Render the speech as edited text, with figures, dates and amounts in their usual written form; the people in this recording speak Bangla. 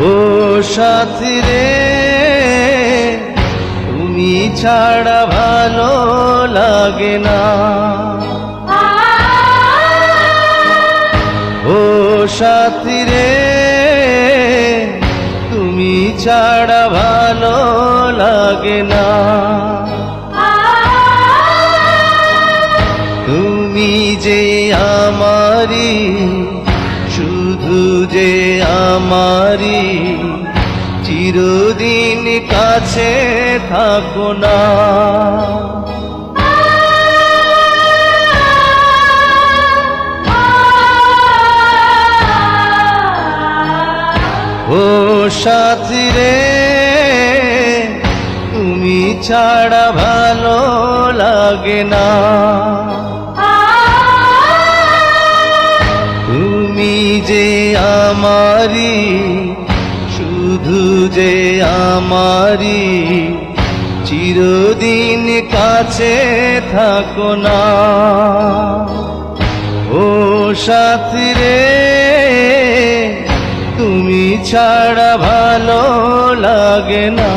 ও সাথী রে, তুমি ছাড়া ভালো লাগে না। ও সাথী রে, তুমি ছাড়া ভালো লাগে না। তুমি যে আমারি, শুধু যে আমারি, চিরদিন কাছে থাকো না। ও সাথী রে, তুমি ছাড়া ভালো লাগে না। তুমি যে আমারি, শুধু যে আমারি, চিরদিন কাছে থাকো না। ও সাথী রে, তুমি ছাড়া ভালো লাগে না।